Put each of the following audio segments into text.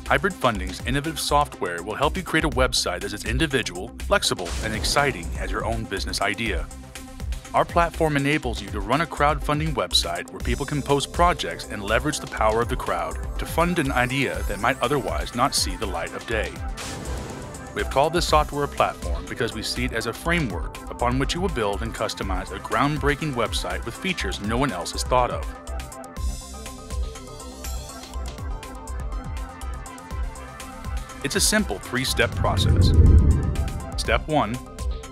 Hybrid Funding's innovative software will help you create a website that is as individual, flexible, and exciting as your own business idea. Our platform enables you to run a crowdfunding website where people can post projects and leverage the power of the crowd to fund an idea that might otherwise not see the light of day. We have called this software a platform because we see it as a framework upon which you will build and customize a groundbreaking website with features no one else has thought of. It's a simple 3-step process. Step 1.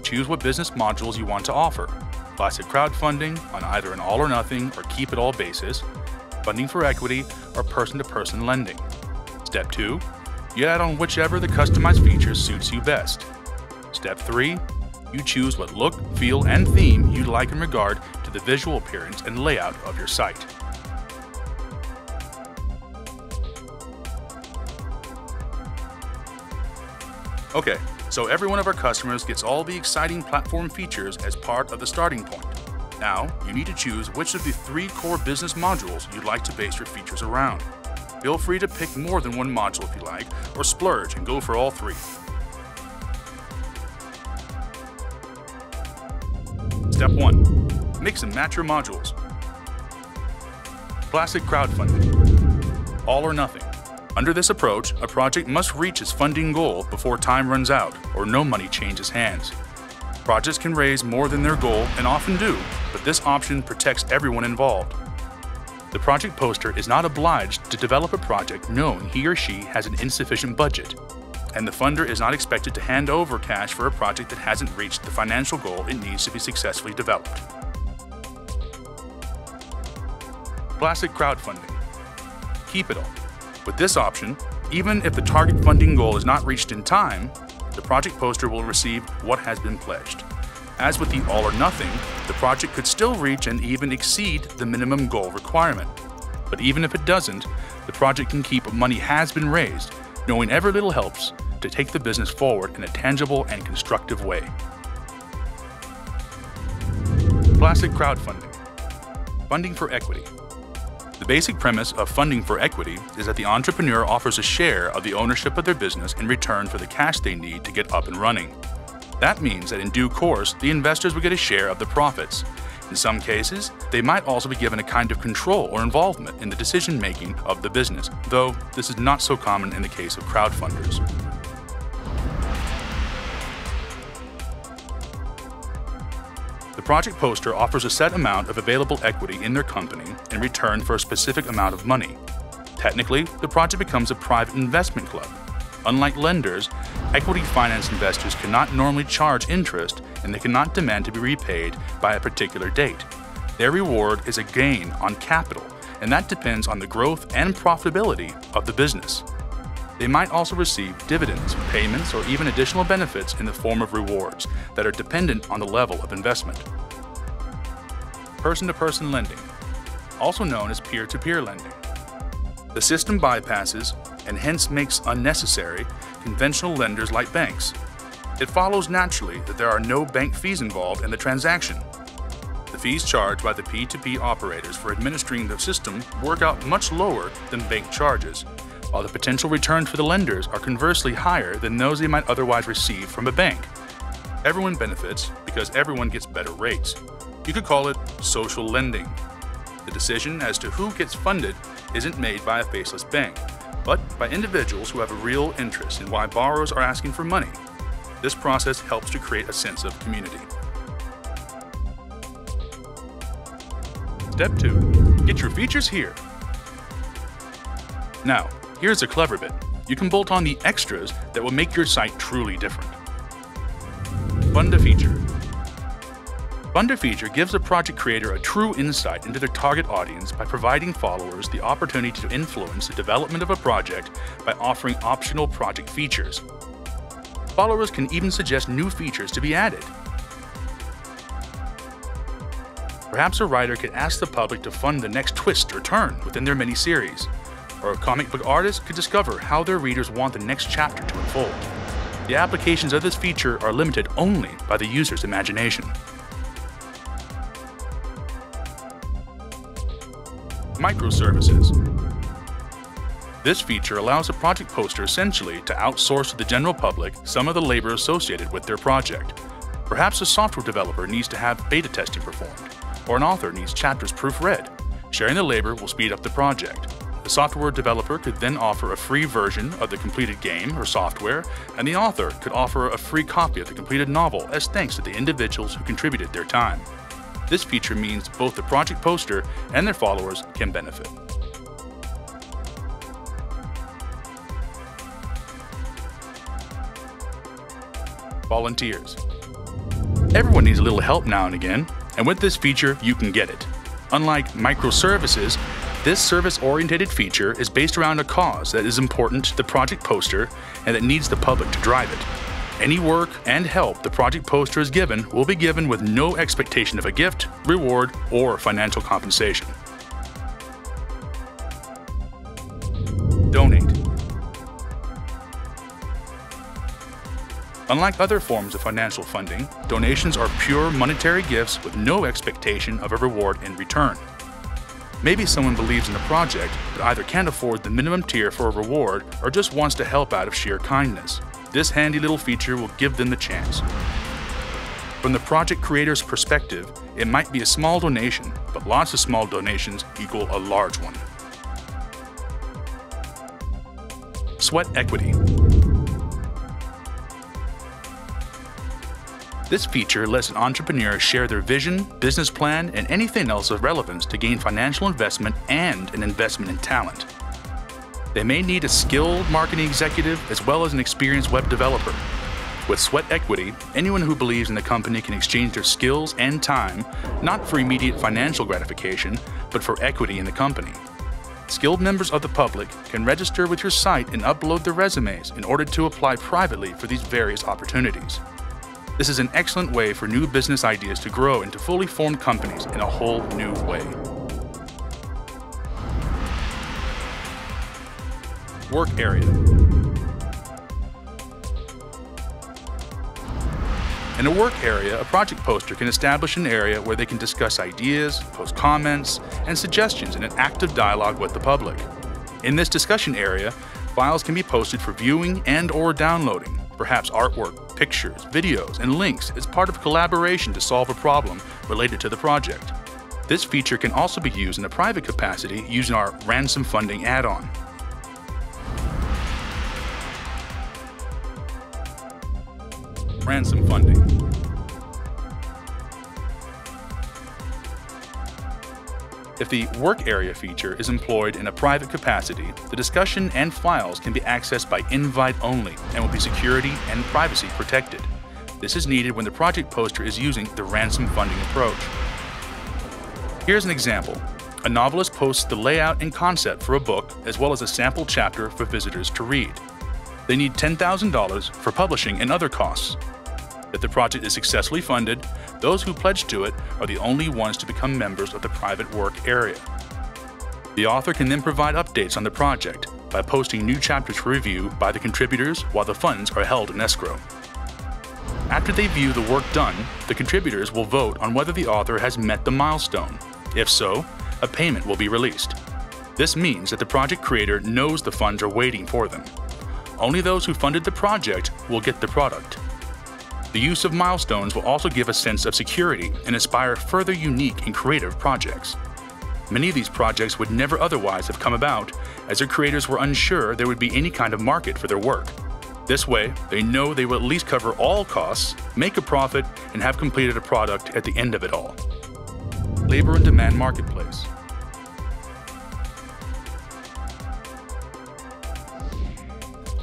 Choose what business modules you want to offer. Classic crowdfunding on either an all or nothing or keep it all basis, funding for equity, or person-to-person lending. Step 2. You add on whichever the customized feature suits you best. Step 3. You choose what look, feel, and theme you'd like in regard to the visual appearance and layout of your site. Okay, so every one of our customers gets all the exciting platform features as part of the starting point. Now, you need to choose which of the 3 core business modules you'd like to base your features around. Feel free to pick more than one module if you like, or splurge and go for all 3. Step 1. Mix and match your modules. Classic crowdfunding. All or nothing. Under this approach, a project must reach its funding goal before time runs out or no money changes hands. Projects can raise more than their goal and often do, but this option protects everyone involved. The project poster is not obliged to develop a project knowing he or she has an insufficient budget, and the funder is not expected to hand over cash for a project that hasn't reached the financial goal it needs to be successfully developed. Classic crowdfunding. Keep it all. With this option, even if the target funding goal is not reached in time, the project poster will receive what has been pledged. As with the all or nothing, the project could still reach and even exceed the minimum goal requirement. But even if it doesn't, the project can keep what money has been raised, knowing every little helps to take the business forward in a tangible and constructive way. Classic crowdfunding. Funding for equity. The basic premise of funding for equity is that the entrepreneur offers a share of the ownership of their business in return for the cash they need to get up and running. That means that in due course, the investors will get a share of the profits. In some cases, they might also be given a kind of control or involvement in the decision-making of the business, though this is not so common in the case of crowdfunders. The project poster offers a set amount of available equity in their company in return for a specific amount of money. Technically, the project becomes a private investment club. Unlike lenders, equity finance investors cannot normally charge interest, and they cannot demand to be repaid by a particular date. Their reward is a gain on capital, and that depends on the growth and profitability of the business. They might also receive dividends, payments, or even additional benefits in the form of rewards that are dependent on the level of investment. Person-to-person lending, also known as peer-to-peer lending. The system bypasses, and hence makes unnecessary, conventional lenders like banks. It follows naturally that there are no bank fees involved in the transaction. The fees charged by the P2P operators for administering the system work out much lower than bank charges, while the potential returns for the lenders are conversely higher than those they might otherwise receive from a bank. Everyone benefits because everyone gets better rates. You could call it social lending. The decision as to who gets funded isn't made by a faceless bank, but by individuals who have a real interest in why borrowers are asking for money. This process helps to create a sense of community. Step 2. Get your features here. Now, here's a clever bit. You can bolt on the extras that will make your site truly different. Fund a feature. Fund a feature gives a project creator a true insight into their target audience by providing followers the opportunity to influence the development of a project by offering optional project features. Followers can even suggest new features to be added. Perhaps a writer could ask the public to fund the next twist or turn within their mini-series, or a comic book artist could discover how their readers want the next chapter to unfold. The applications of this feature are limited only by the user's imagination. Microservices. This feature allows a project poster essentially to outsource to the general public some of the labor associated with their project. Perhaps a software developer needs to have beta testing performed, or an author needs chapters proofread. Sharing the labor will speed up the project. The software developer could then offer a free version of the completed game or software, and the author could offer a free copy of the completed novel as thanks to the individuals who contributed their time. This feature means both the project poster and their followers can benefit. Volunteers. Everyone needs a little help now and again, and with this feature, you can get it. Unlike microservices, this service-oriented feature is based around a cause that is important to the project poster and that needs the public to drive it. Any work and help the project poster is given will be given with no expectation of a gift, reward, or financial compensation. Donate. Unlike other forms of financial funding, donations are pure monetary gifts with no expectation of a reward in return. Maybe someone believes in a project but either can't afford the minimum tier for a reward or just wants to help out of sheer kindness. This handy little feature will give them the chance. From the project creator's perspective, it might be a small donation, but lots of small donations equal a large one. Sweat equity. This feature lets an entrepreneur share their vision, business plan, and anything else of relevance to gain financial investment and an investment in talent. They may need a skilled marketing executive as well as an experienced web developer. With sweat equity, anyone who believes in the company can exchange their skills and time, not for immediate financial gratification, but for equity in the company. Skilled members of the public can register with your site and upload their resumes in order to apply privately for these various opportunities. This is an excellent way for new business ideas to grow into fully formed companies in a whole new way. Work area. In a work area, a project poster can establish an area where they can discuss ideas, post comments, and suggestions in an active dialogue with the public. In this discussion area, files can be posted for viewing and/or downloading. Perhaps artwork, pictures, videos, and links as part of a collaboration to solve a problem related to the project. This feature can also be used in a private capacity using our ransom funding add-on. Ransom funding. If the work area feature is employed in a private capacity, the discussion and files can be accessed by invite only and will be security and privacy protected. This is needed when the project poster is using the ransom funding approach. Here's an example. A novelist posts the layout and concept for a book as well as a sample chapter for visitors to read. They need $10,000 for publishing and other costs. If the project is successfully funded, those who pledge to it are the only ones to become members of the private work area. The author can then provide updates on the project by posting new chapters for review by the contributors while the funds are held in escrow. After they view the work done, the contributors will vote on whether the author has met the milestone. If so, a payment will be released. This means that the project creator knows the funds are waiting for them. Only those who funded the project will get the product. The use of milestones will also give a sense of security and inspire further unique and creative projects. Many of these projects would never otherwise have come about, as their creators were unsure there would be any kind of market for their work. This way, they know they will at least cover all costs, make a profit, and have completed a product at the end of it all. Labor and demand marketplace.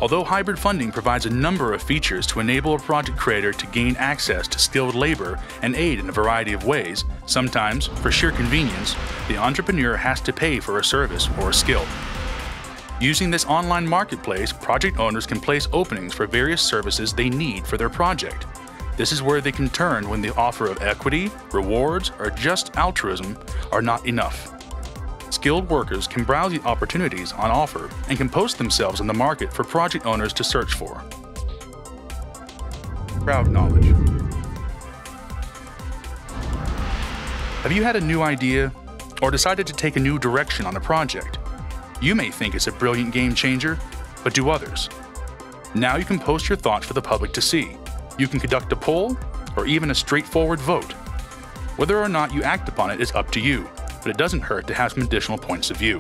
Although hybrid funding provides a number of features to enable a project creator to gain access to skilled labor and aid in a variety of ways, sometimes, for sheer convenience, the entrepreneur has to pay for a service or a skill. Using this online marketplace, project owners can place openings for various services they need for their project. This is where they can turn when the offer of equity, rewards, or just altruism are not enough. Skilled workers can browse the opportunities on offer and can post themselves in the market for project owners to search for. Crowd knowledge. Have you had a new idea or decided to take a new direction on a project? You may think it's a brilliant game changer, but do others? Now you can post your thoughts for the public to see. You can conduct a poll or even a straightforward vote. Whether or not you act upon it is up to you, but it doesn't hurt to have some additional points of view.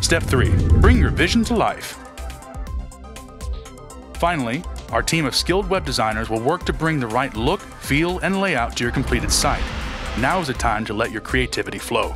Step 3. Bring your vision to life. Finally, our team of skilled web designers will work to bring the right look, feel, and layout to your completed site. Now is the time to let your creativity flow.